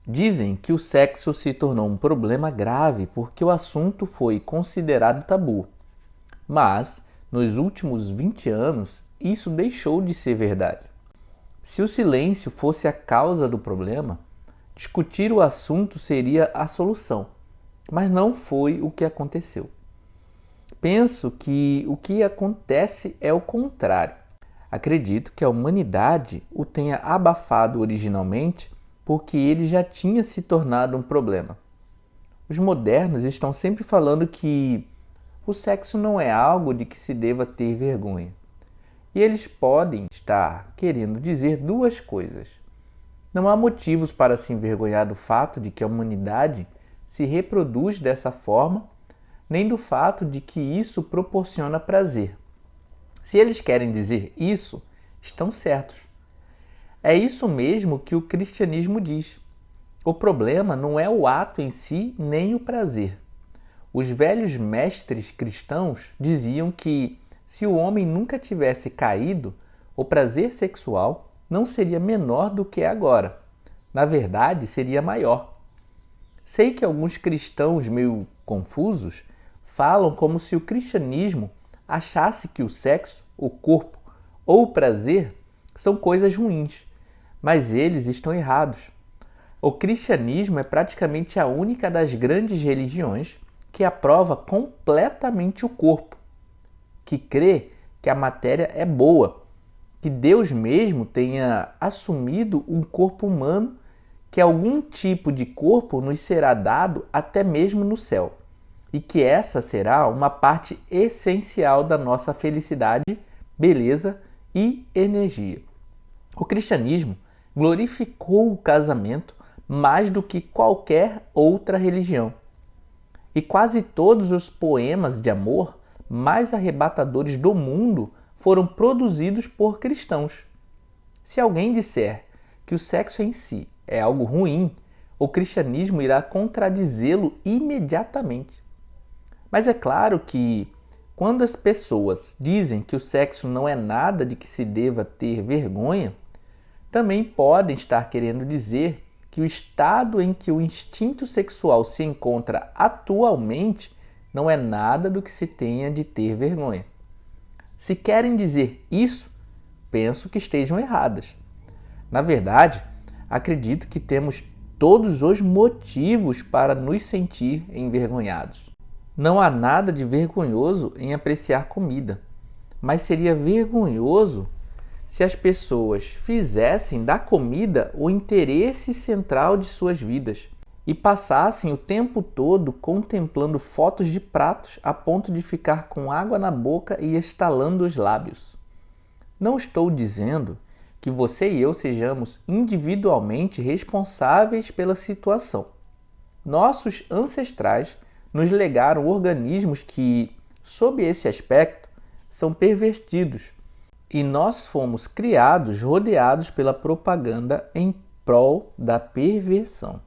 Dizem que o sexo se tornou um problema grave porque o assunto foi considerado tabu. Mas, nos últimos 20 anos, isso deixou de ser verdade. Se o silêncio fosse a causa do problema, discutir o assunto seria a solução. Mas não foi o que aconteceu. Penso que o que acontece é o contrário. Acredito que a humanidade o tenha abafado originalmente porque ele já tinha se tornado um problema. Os modernos estão sempre falando que o sexo não é algo de que se deva ter vergonha. E eles podem estar querendo dizer duas coisas. Não há motivos para se envergonhar do fato de que a humanidade se reproduz dessa forma, nem do fato de que isso proporciona prazer. Se eles querem dizer isso, estão certos. É isso mesmo que o cristianismo diz. O problema não é o ato em si, nem o prazer. Os velhos mestres cristãos diziam que, se o homem nunca tivesse caído, o prazer sexual não seria menor do que é agora. Na verdade, seria maior. Sei que alguns cristãos meio confusos falam como se o cristianismo achasse que o sexo, o corpo ou o prazer são coisas ruins, mas eles estão errados. O cristianismo é praticamente a única das grandes religiões que aprova completamente o corpo, que crê que a matéria é boa, que Deus mesmo tenha assumido um corpo humano, que algum tipo de corpo nos será dado até mesmo no céu, e que essa será uma parte essencial da nossa felicidade, beleza e energia. O cristianismo glorificou o casamento mais do que qualquer outra religião. E quase todos os poemas de amor mais arrebatadores do mundo foram produzidos por cristãos. Se alguém disser que o sexo em si é algo ruim, o cristianismo irá contradizê-lo imediatamente. Mas é claro que, quando as pessoas dizem que o sexo não é nada de que se deva ter vergonha, também podem estar querendo dizer que o estado em que o instinto sexual se encontra atualmente não é nada do que se tenha de ter vergonha. Se querem dizer isso, penso que estejam erradas. Na verdade, acredito que temos todos os motivos para nos sentir envergonhados. Não há nada de vergonhoso em apreciar comida, mas seria vergonhoso se as pessoas fizessem da comida o interesse central de suas vidas e passassem o tempo todo contemplando fotos de pratos a ponto de ficar com água na boca e estalando os lábios. Não estou dizendo que você e eu sejamos individualmente responsáveis pela situação. Nossos ancestrais nos legaram organismos que, sob esse aspecto, são pervertidos, e nós fomos criados rodeados pela propaganda em prol da perversão.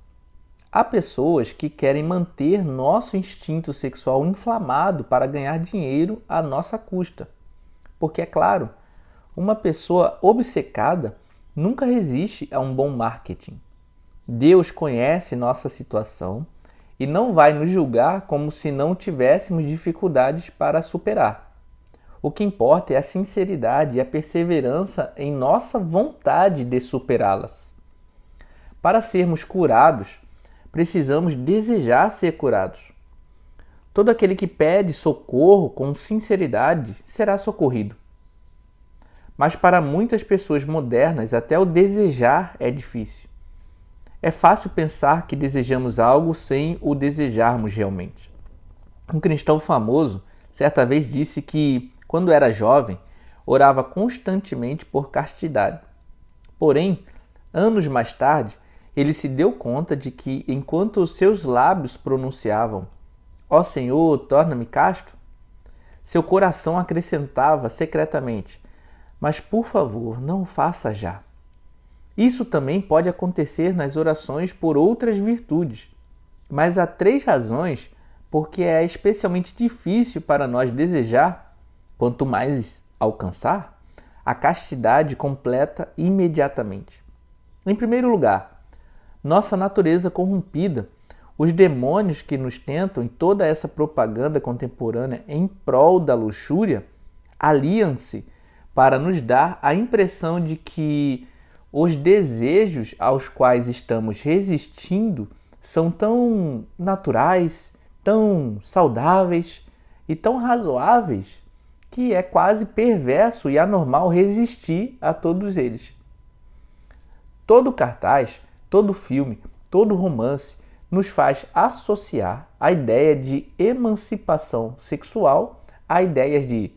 Há pessoas que querem manter nosso instinto sexual inflamado para ganhar dinheiro à nossa custa. Porque, é claro, uma pessoa obcecada nunca resiste a um bom marketing. Deus conhece nossa situação e não vai nos julgar como se não tivéssemos dificuldades para superar. O que importa é a sinceridade e a perseverança em nossa vontade de superá-las. Para sermos curados, precisamos desejar ser curados. Todo aquele que pede socorro com sinceridade será socorrido. Mas para muitas pessoas modernas, até o desejar é difícil. É fácil pensar que desejamos algo sem o desejarmos realmente. Um cristão famoso certa vez disse que, quando era jovem, orava constantemente por castidade. Porém, anos mais tarde, ele se deu conta de que, enquanto os seus lábios pronunciavam "Ó Senhor, torna-me casto", seu coração acrescentava secretamente: "Mas por favor, não o faça já". Isso também pode acontecer nas orações por outras virtudes, mas há 3 razões porque é especialmente difícil para nós desejar, quanto mais alcançar, a castidade completa imediatamente. Em primeiro lugar, nossa natureza corrompida, os demônios que nos tentam em toda essa propaganda contemporânea em prol da luxúria, aliam-se para nos dar a impressão de que os desejos aos quais estamos resistindo são tão naturais, tão saudáveis e tão razoáveis que é quase perverso e anormal resistir a todos eles. Todo cartaz, todo filme, todo romance nos faz associar a ideia de emancipação sexual a ideias de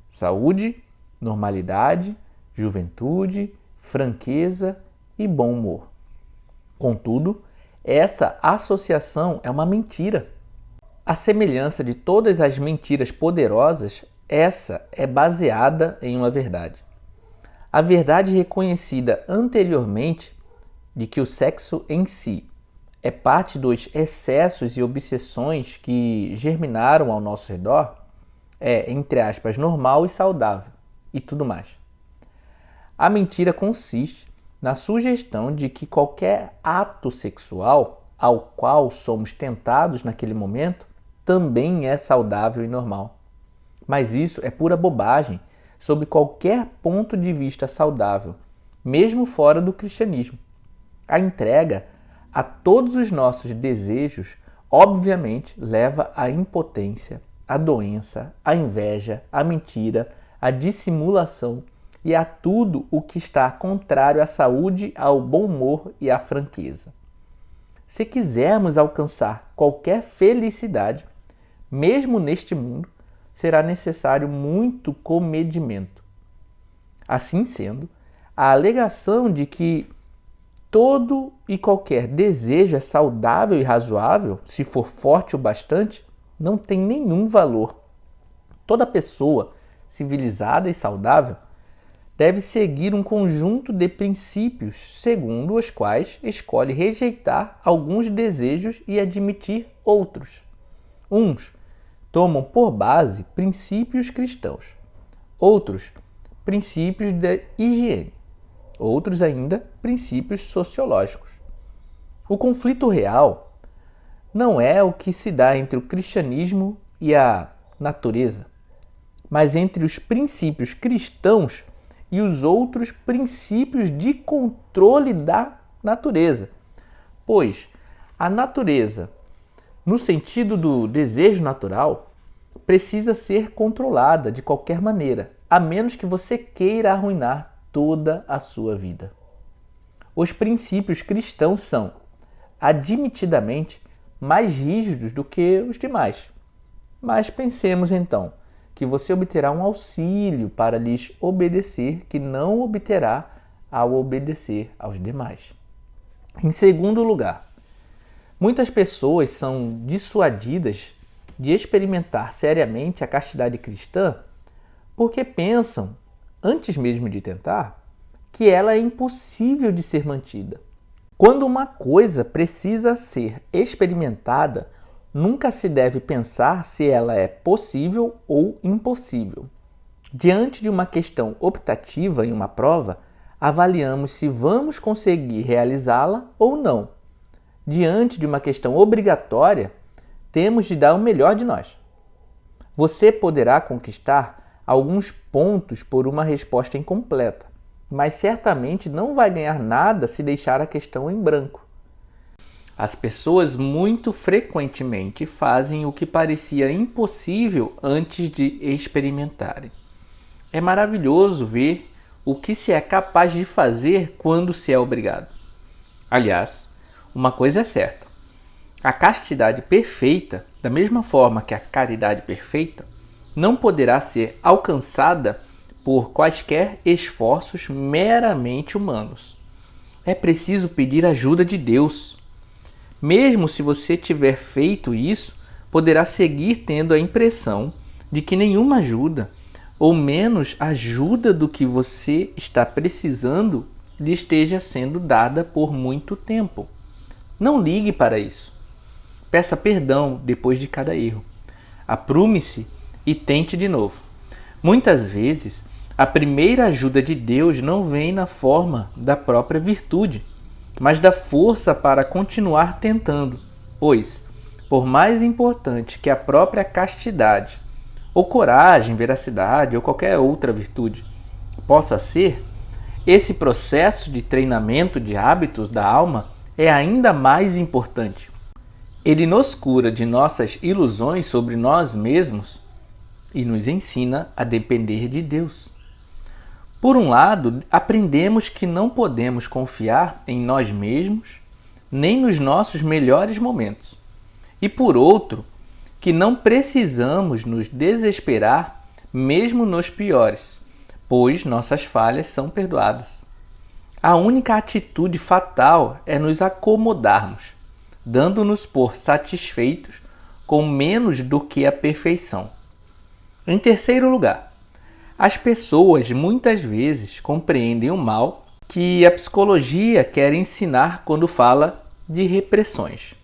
saúde, normalidade, juventude, franqueza e bom humor. Contudo, essa associação é uma mentira. À semelhança de todas as mentiras poderosas, essa é baseada em uma verdade. A verdade reconhecida anteriormente de que o sexo em si é parte dos excessos e obsessões que germinaram ao nosso redor é, entre aspas, normal e saudável e tudo mais. A mentira consiste na sugestão de que qualquer ato sexual ao qual somos tentados naquele momento também é saudável e normal. Mas isso é pura bobagem sob qualquer ponto de vista saudável, mesmo fora do cristianismo. A entrega a todos os nossos desejos, obviamente, leva à impotência, à doença, à inveja, à mentira, à dissimulação e a tudo o que está contrário à saúde, ao bom humor e à franqueza. Se quisermos alcançar qualquer felicidade, mesmo neste mundo, será necessário muito comedimento. Assim sendo, a alegação de que todo e qualquer desejo é saudável e razoável, se for forte o bastante, não tem nenhum valor. Toda pessoa civilizada e saudável deve seguir um conjunto de princípios segundo os quais escolhe rejeitar alguns desejos e admitir outros. Uns tomam por base princípios cristãos, outros princípios de higiene, outros ainda princípios sociológicos. O conflito real não é o que se dá entre o cristianismo e a natureza, mas entre os princípios cristãos e os outros princípios de controle da natureza. Pois a natureza, no sentido do desejo natural, precisa ser controlada de qualquer maneira, a menos que você queira arruinar toda a sua vida. Os princípios cristãos são, admitidamente, mais rígidos do que os demais. Mas pensemos então que você obterá um auxílio para lhes obedecer que não obterá ao obedecer aos demais. Em segundo lugar, muitas pessoas são dissuadidas de experimentar seriamente a castidade cristã porque pensam, antes mesmo de tentar, que ela é impossível de ser mantida. Quando uma coisa precisa ser experimentada, nunca se deve pensar se ela é possível ou impossível. Diante de uma questão optativa em uma prova, avaliamos se vamos conseguir realizá-la ou não. Diante de uma questão obrigatória, temos de dar o melhor de nós. Você poderá conquistar alguns pontos por uma resposta incompleta, mas certamente não vai ganhar nada se deixar a questão em branco. As pessoas muito frequentemente fazem o que parecia impossível antes de experimentarem. É maravilhoso ver o que se é capaz de fazer quando se é obrigado. Aliás, uma coisa é certa: a castidade perfeita, da mesma forma que a caridade perfeita, não poderá ser alcançada por quaisquer esforços meramente humanos. É preciso pedir ajuda de Deus. Mesmo se você tiver feito isso, poderá seguir tendo a impressão de que nenhuma ajuda, ou menos ajuda do que você está precisando, lhe esteja sendo dada por muito tempo. Não ligue para isso. Peça perdão depois de cada erro. Aprume-se e tente de novo. Muitas vezes, a primeira ajuda de Deus não vem na forma da própria virtude, mas da força para continuar tentando, pois, por mais importante que a própria castidade, ou coragem, veracidade ou qualquer outra virtude possa ser, esse processo de treinamento de hábitos da alma é ainda mais importante. Ele nos cura de nossas ilusões sobre nós mesmos e nos ensina a depender de Deus. Por um lado, aprendemos que não podemos confiar em nós mesmos nem nos nossos melhores momentos. E por outro, que não precisamos nos desesperar mesmo nos piores, pois nossas falhas são perdoadas. A única atitude fatal é nos acomodarmos, dando-nos por satisfeitos com menos do que a perfeição. Em terceiro lugar, as pessoas muitas vezes compreendem o mal que a psicologia quer ensinar quando fala de repressões.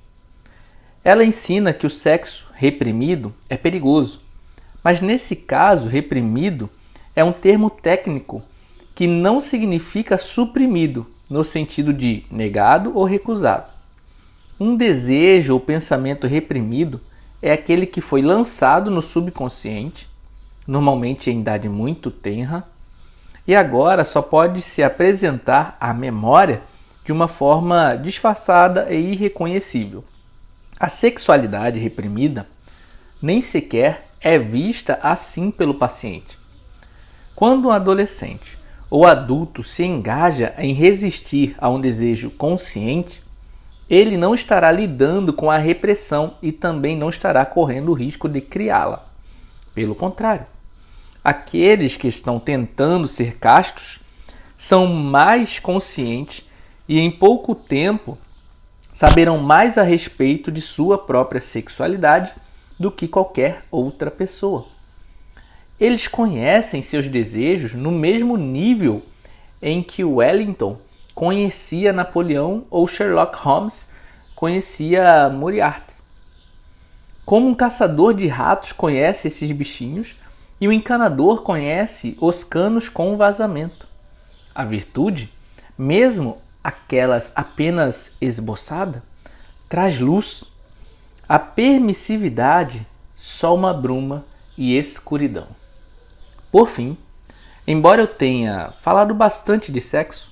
Ela ensina que o sexo reprimido é perigoso, mas nesse caso, reprimido é um termo técnico que não significa suprimido, no sentido de negado ou recusado. Um desejo ou pensamento reprimido é aquele que foi lançado no subconsciente, normalmente em idade muito tenra, e agora só pode se apresentar à memória de uma forma disfarçada e irreconhecível. A sexualidade reprimida nem sequer é vista assim pelo paciente. Quando um adolescente ou adulto se engaja em resistir a um desejo consciente, ele não estará lidando com a repressão e também não estará correndo o risco de criá-la. Pelo contrário, aqueles que estão tentando ser castos são mais conscientes e em pouco tempo saberão mais a respeito de sua própria sexualidade do que qualquer outra pessoa. Eles conhecem seus desejos no mesmo nível em que Wellington conhecia Napoleão ou Sherlock Holmes conhecia Moriarty. Como um caçador de ratos conhece esses bichinhos e o encanador conhece os canos com vazamento. A virtude, mesmo aquelas apenas esboçada, traz luz. A permissividade, só uma bruma e escuridão. Por fim, embora eu tenha falado bastante de sexo,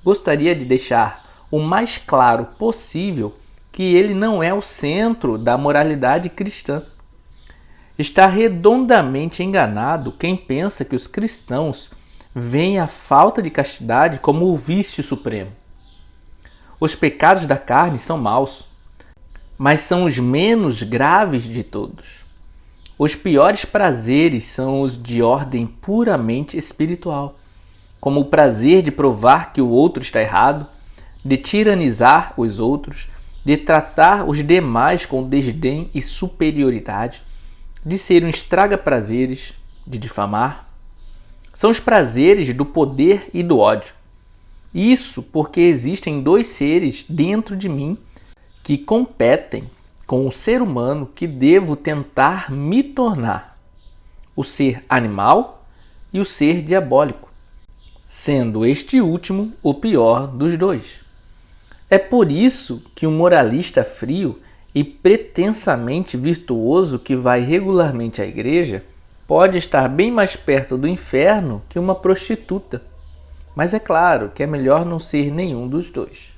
gostaria de deixar o mais claro possível que ele não é o centro da moralidade cristã. Está redondamente enganado quem pensa que os cristãos veem a falta de castidade como o vício supremo. Os pecados da carne são maus, mas são os menos graves de todos. Os piores prazeres são os de ordem puramente espiritual, como o prazer de provar que o outro está errado, de tiranizar os outros, de tratar os demais com desdém e superioridade, de ser um estraga-prazeres, de difamar. São os prazeres do poder e do ódio. Isso porque existem dois seres dentro de mim que competem com o ser humano que devo tentar me tornar: o ser animal e o ser diabólico, sendo este último o pior dos dois. É por isso que um moralista frio e pretensamente virtuoso que vai regularmente à igreja pode estar bem mais perto do inferno que uma prostituta. Mas é claro que é melhor não ser nenhum dos dois.